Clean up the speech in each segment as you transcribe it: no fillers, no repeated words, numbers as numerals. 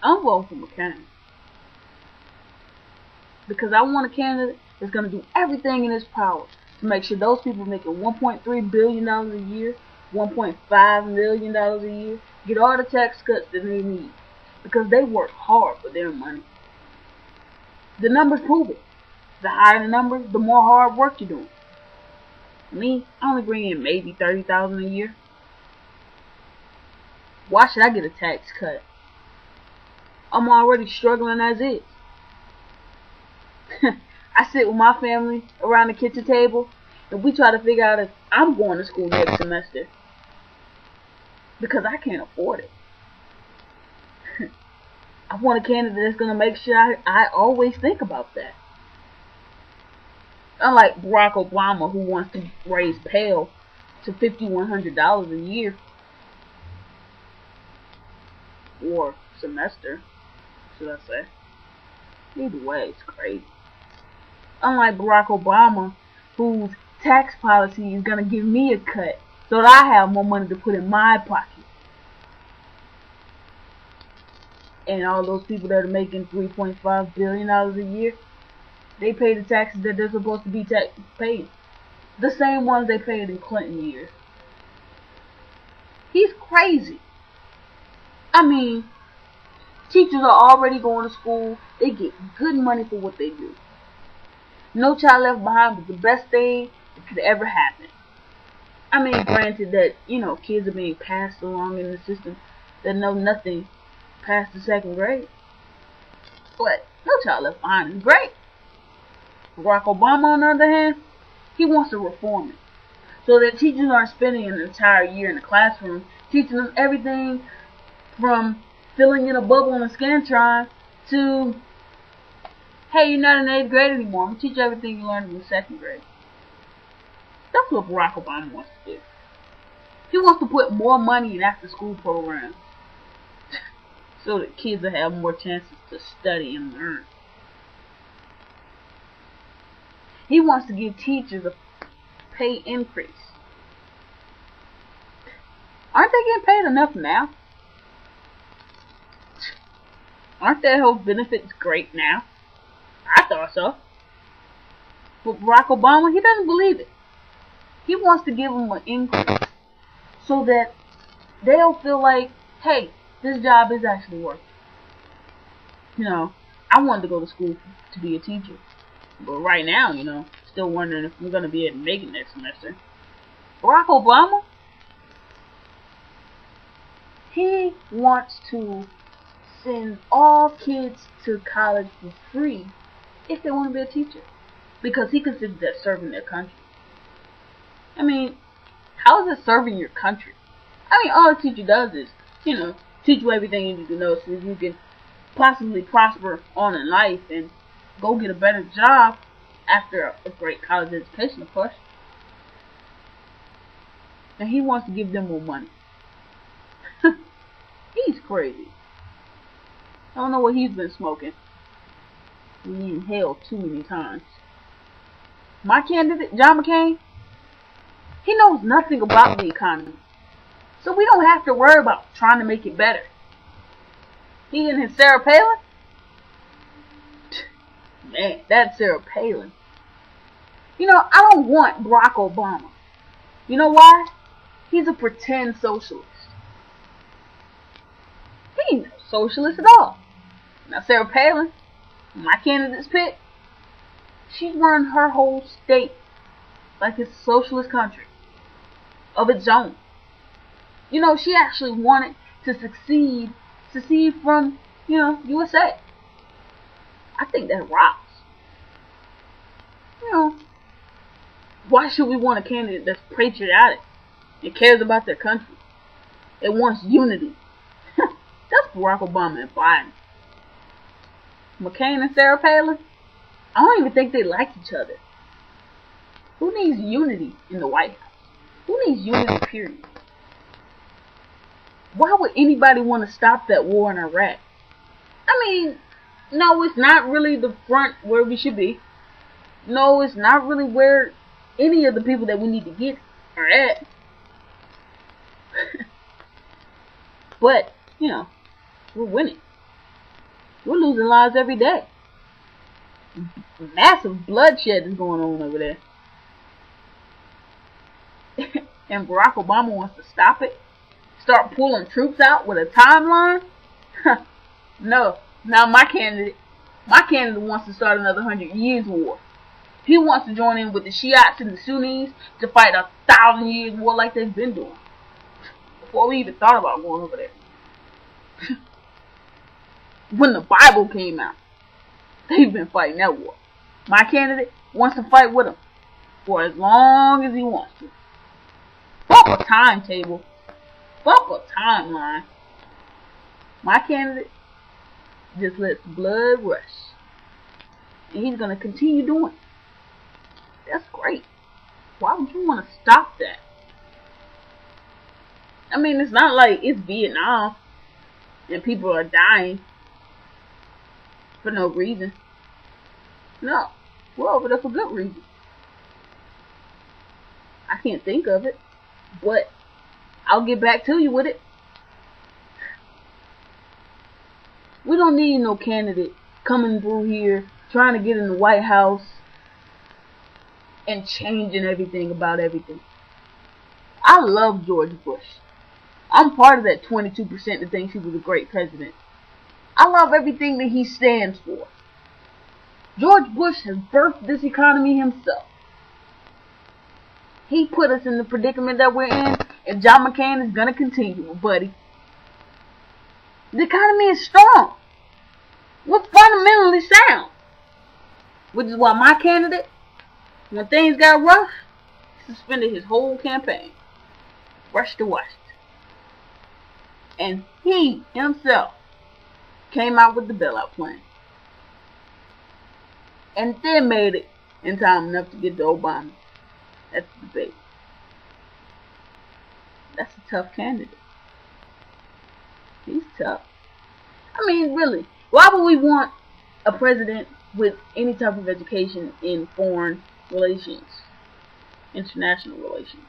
I'm voting for McCain. Because I want a candidate that's going to do everything in his power to make sure those people making $1.3 billion a year, $1.5 million a year, get all the tax cuts that they need. Because they work hard for their money. The numbers prove it. The higher the numbers, the more hard work you're doing. Me, I only bring in maybe $30,000 a year. Why should I get a tax cut? I'm already struggling as is. I sit with my family around the kitchen table and we try to figure out if I'm going to school next semester. Because I can't afford it. I want a candidate that's going to make sure I always think about that. Unlike Barack Obama, who wants to raise Pell to $5,100 a year. Or semester, should I say. Either way, it's crazy. Unlike Barack Obama, whose tax policy is going to give me a cut so that I have more money to put in my pocket. And all those people that are making $3.5 billion a year, they pay the taxes that they're supposed to be paid. The same ones they paid in Clinton years. He's crazy. I mean, teachers are already going to school. They get good money for what they do. No Child Left Behind was the best thing that could ever happen. I mean, granted that, kids are being passed along in the system that know nothing past the 2nd grade. But No Child Left Behind is great. Barack Obama, on the other hand, he wants to reform it. So that teachers aren't spending an entire year in the classroom teaching them everything from filling in a bubble on a Scantron to, hey, you're not in 8th grade anymore. I'm going to teach you everything you learned in the 2nd grade. That's what Barack Obama wants to do. He wants to put more money in after-school programs so that kids will have more chances to study and learn. He wants to give teachers a pay increase. Aren't they getting paid enough now? Aren't their health benefits great now? I thought so. But Barack Obama, he doesn't believe it. He wants to give them an increase so that they'll feel like, hey, this job is actually worth it. I wanted to go to school to be a teacher. But right now, still wondering if I'm going to be able to make it next semester. Barack Obama, he wants to send all kids to college for free if they want to be a teacher. Because he considers that serving their country. I mean, how is it serving your country? I mean, all a teacher does is, teach you everything you need to know so that you can possibly prosper on in life and go get a better job after a great college education, of course. And he wants to give them more money. He's crazy. I don't know what he's been smoking. He's inhaled too many times. My candidate, John McCain, he knows nothing about the economy. So we don't have to worry about trying to make it better. He and his Sarah Palin? Man, that's Sarah Palin. I don't want Barack Obama. You know why? He's a pretend socialist. He ain't no socialist at all. Now Sarah Palin, my candidate's pick, she's run her whole state like it's a socialist country of its own. She actually wanted to secede from, USA. I think that rocks. Why should we want a candidate that's patriotic and cares about their country? It wants unity. That's Barack Obama and Biden. McCain and Sarah Palin, I don't even think they like each other. Who needs unity in the White House? Who needs unity, period? Why would anybody want to stop that war in Iraq? I mean, no, it's not really the front where we should be. No, it's not really where any of the people that we need to get are at. But, we're winning. We're losing lives every day. Massive bloodshed is going on over there. And Barack Obama wants to stop it? Start pulling troops out with a timeline? No, not my candidate. My candidate wants to start another 100 years war. He wants to join in with the Shiites and the Sunnis to fight a 1,000 years war like they've been doing. Before we even thought about going over there. When the Bible came out, they've been fighting that war. My candidate wants to fight with him for as long as he wants to. Fuck a timetable. Fuck a timeline. My candidate just lets blood rush. And he's going to continue doing it. That's great. Why would you want to stop that? I mean, it's not like it's Vietnam and people are dying for no reason. No. We're over there for good reason. I can't think of it. But I'll get back to you with it. We don't need no candidate coming through here trying to get in the White House and changing everything about everything. I love George Bush. I'm part of that 22% that thinks he was a great president. I love everything that he stands for. George Bush has birthed this economy himself. He put us in the predicament that we're in, and John McCain is going to continue, buddy. The economy is strong. We're fundamentally sound. Which is why my candidate, when things got rough, suspended his whole campaign. Rushed to Washington. And he himself came out with the bailout plan. And then made it in time enough to get to Obama. That's the debate. That's a tough candidate. He's tough. I mean, really, why would we want a president with any type of education in foreign relations, international relations?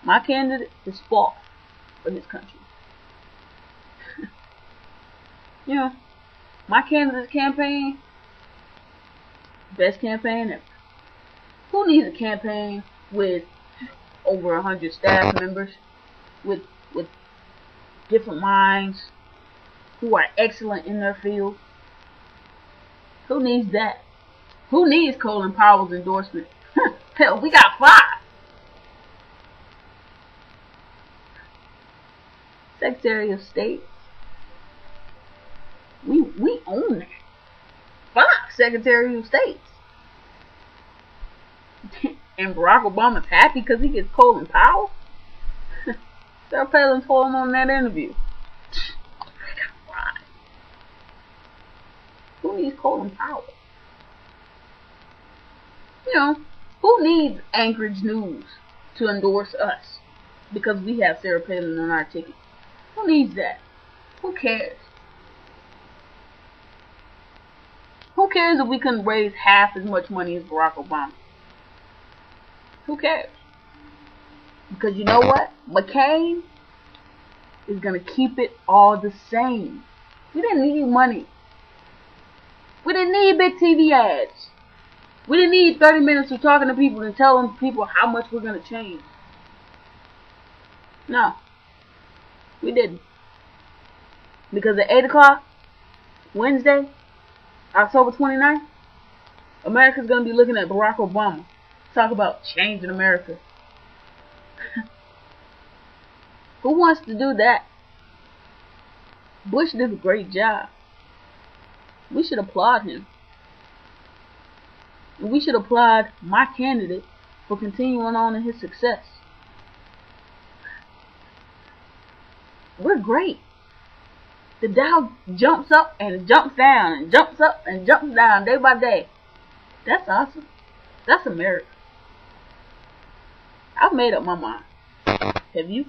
My candidate is fought for his country. You know, my candidate's campaign, best campaign ever. Who needs a campaign with over 100 staff members, with different minds, who are excellent in their field? Who needs that? Who needs Colin Powell's endorsement? Hell, we got 5. Secretary of State. We own that. 5 Secretary of States. And Barack Obama's happy because he gets Colin Powell? Sarah Palin told him on that interview. Who needs Colin Powell? You know, who needs Anchorage News to endorse us because we have Sarah Palin on our ticket? Who needs that? Who cares? Who cares if we couldn't raise half as much money as Barack Obama? Who cares? Because you know what? McCain is going to keep it all the same. We didn't need money. We didn't need big TV ads. We didn't need 30 minutes of talking to people and telling people how much we're going to change. No. We didn't. Because at 8 o'clock, Wednesday, October 29th, America's going to be looking at Barack Obama. Talk about changing America. Who wants to do that? Bush did a great job. We should applaud him. And we should applaud my candidate for continuing on in his success. We're great. The Dow jumps up and jumps down and jumps up and jumps down day by day. That's awesome. That's America. I've made up my mind. Have you?